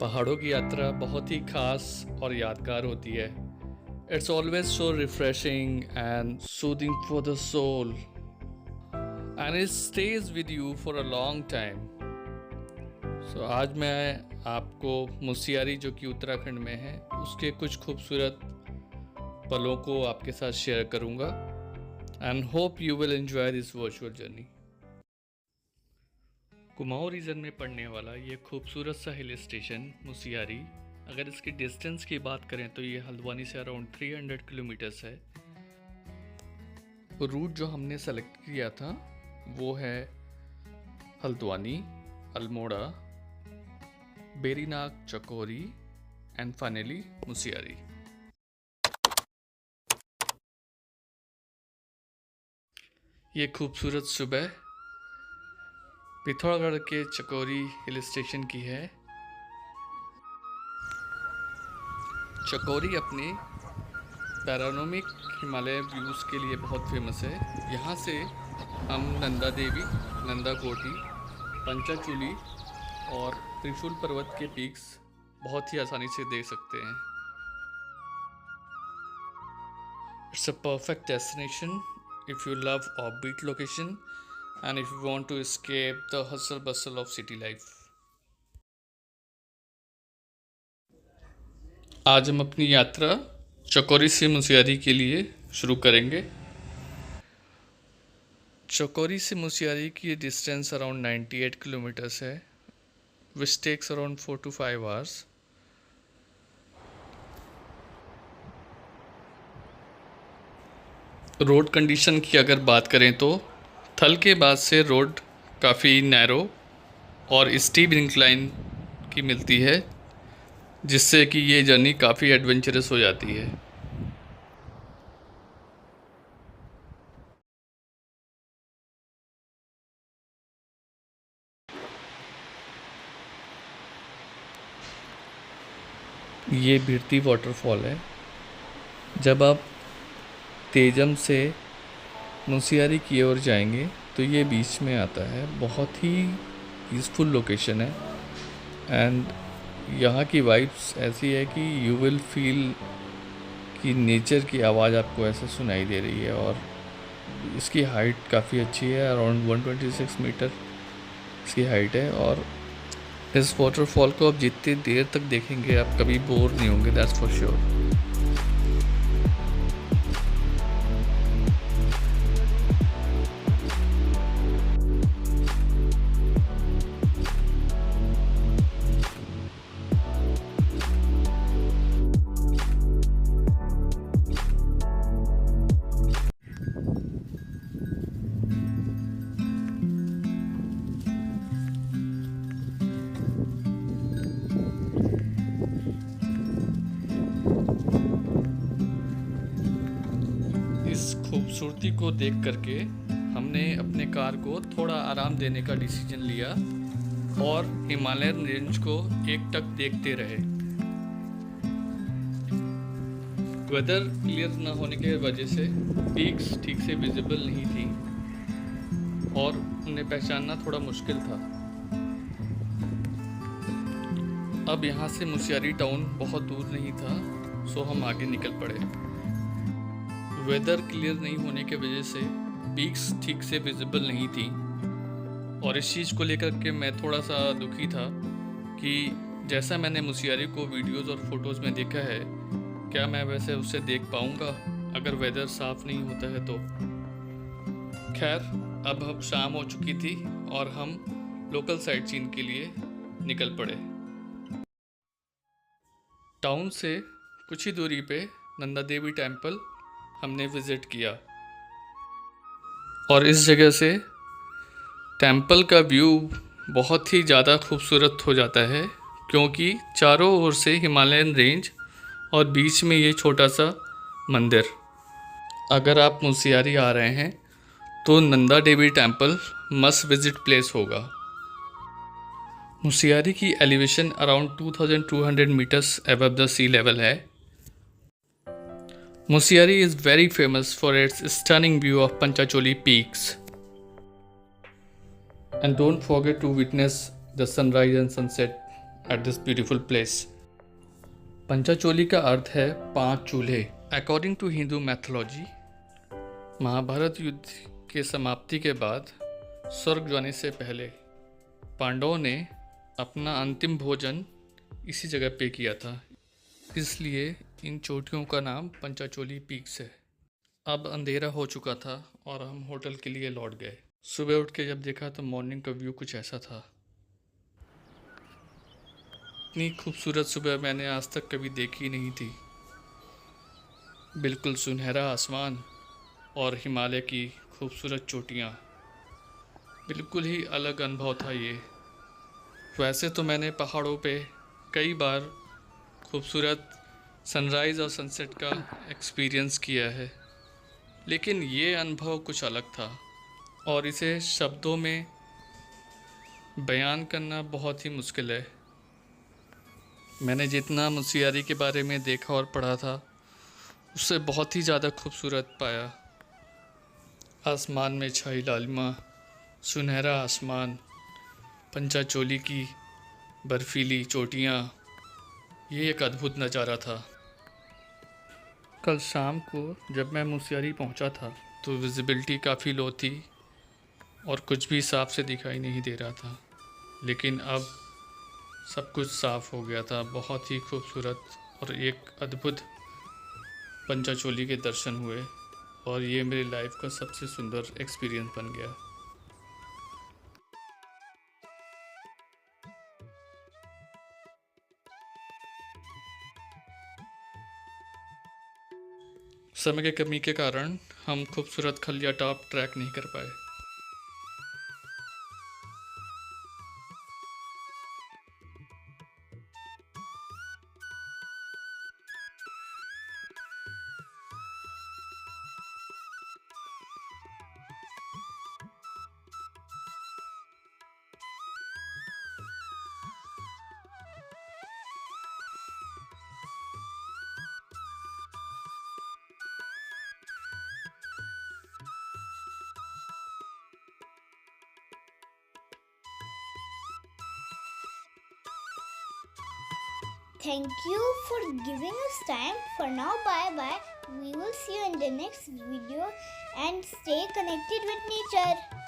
पहाड़ों की यात्रा बहुत ही खास और यादगार होती है। It's always so refreshing and soothing for the soul and it stays with you for a long time. So आज मैं आपको मुसियारी जो कि उत्तराखंड में है उसके कुछ खूबसूरत पलों को आपके साथ शेयर करूंगा and hope you will enjoy this virtual journey. Kumaon region में पड़ने वाला ये खूबसूरत सा हिल स्टेशन मुसियारी, अगर इसकी डिस्टेंस की बात करें तो ये हल्द्वानी से अराउंड 300 किलोमीटर्स है। रूट जो हमने सेलेक्ट किया था वो है हल्द्वानी, अल्मोड़ा, बेरीनाग, चकोरी एंड फाइनली मुसियारी। ये खूबसूरत सुबह पिथौरागढ़ के चकोरी हिल स्टेशन की है। चकोरी अपने पैरानोमिक हिमालय व्यूज़ के लिए बहुत फेमस है। यहाँ से हम नंदा देवी, नंदा कोटी, पंचाचूली और त्रिशूल पर्वत के पीक्स बहुत ही आसानी से देख सकते हैं। It's a perfect destination if you love offbeat location and if you want to escape the hustle bustle of city life। आज हम अपनी यात्रा चकोरी से मुसियारी के लिए शुरू करेंगे। चकोरी से मुसियारी की डिस्टेंस अराउंड 98 किलोमीटर्स है which takes around 4 to 5 hours। Road condition की अगर बात करें तो थल के बाद से रोड काफ़ी नैरो और स्टीप इंक्लाइन की मिलती है, जिससे कि ये जर्नी काफ़ी एडवेंचरस हो जाती है। ये भिरती वाटरफॉल है। जब आप तेजम से मुसियारी की ओर जाएंगे तो ये बीच में आता है। बहुत ही पीसफुल लोकेशन है एंड यहाँ की वाइब्स ऐसी है कि यू विल फील कि नेचर की आवाज़ आपको ऐसे सुनाई दे रही है। और इसकी हाइट काफ़ी अच्छी है, अराउंड 126 मीटर इसकी हाइट है। और इस वाटरफॉल को आप जितनी देर तक देखेंगे आप कभी बोर नहीं होंगे, दैट्स फॉर श्योर। खूबसूरती को देख करके हमने अपने कार को थोड़ा आराम देने का डिसीजन लिया और हिमालयन रेंज को एकटक देखते रहे। वेदर क्लियर न होने की वजह से पीक्स ठीक से विजिबल नहीं थी और उन्हें पहचानना थोड़ा मुश्किल था। अब यहाँ से मुसियारी टाउन बहुत दूर नहीं था, सो हम आगे निकल पड़े। वेदर क्लियर नहीं होने के वजह से पीक्स ठीक से विजिबल नहीं थी और इस चीज़ को लेकर के मैं थोड़ा सा दुखी था कि जैसा मैंने मुसियारी को वीडियोस और फोटोज़ में देखा है, क्या मैं वैसे उसे देख पाऊँगा अगर वेदर साफ़ नहीं होता है तो। खैर, अब शाम हो चुकी थी और हम लोकल साइट सीइंग के लिए निकल पड़े। टाउन से कुछ ही दूरी पे नंदा देवी टेम्पल हमने विज़िट किया और इस जगह से टेम्पल का व्यू बहुत ही ज़्यादा खूबसूरत हो जाता है, क्योंकि चारों ओर से हिमालयन रेंज और बीच में ये छोटा सा मंदिर। अगर आप मुसियारी आ रहे हैं तो Nanda Devi temple must visit place होगा। मुसियारी की elevation around 2200 metres above the sea level है। Musiari is very famous for its stunning view of Panchacholi peaks. And don't forget to witness the sunrise and sunset at this beautiful place. Panchachuli का अर्थ है 5 चूल्हे. According to Hindu mythology, Mahabharat युद्ध के समाप्ति के बाद स्वर्ग जाने से पहले पांडवों ने अपना अंतिम भोजन इसी जगह पे किया था, इसलिए इन चोटियों का नाम पंचाचोली पीक्स है. अब अंधेरा हो चुका था और हम होटल के लिए लौट गए. सुबह उठ के जब देखा तो मॉर्निंग का व्यू कुछ ऐसा था. इतनी खूबसूरत सुबह मैंने आज तक कभी देखी नहीं थी. बिल्कुल सुनहरा आसमान और हिमालय की खूबसूरत चोटियाँ, बिल्कुल ही अलग अनुभव था ये. वैसे तो मैंने पहाड़ों पे कई बार खूबसूरत सनराइज़ और सनसेट का एक्सपीरियंस किया है, लेकिन ये अनुभव कुछ अलग था और इसे शब्दों में बयान करना बहुत ही मुश्किल है. मैंने जितना मुसियारी के बारे में देखा और पढ़ा था उससे बहुत ही ज़्यादा खूबसूरत पाया. आसमान में छाई लालिमा, सुनहरा आसमान, पंचाचोली की बर्फीली चोटियाँ, ये एक अद्भुत नज़ारा था. कल शाम को जब मैं मुसियारी पहुंचा था तो विजिबिलिटी काफ़ी लो थी और कुछ भी साफ से दिखाई नहीं दे रहा था, लेकिन अब सब कुछ साफ़ हो गया था. बहुत ही खूबसूरत और एक अद्भुत पंचाचोली के दर्शन हुए और ये मेरी लाइफ का सबसे सुंदर एक्सपीरियंस बन गया. समय की कमी के कारण हम खूबसूरत खलिया टॉप ट्रैक नहीं कर पाए. Thank you for giving us time. For now, bye bye. We will see you in the next video and stay connected with nature.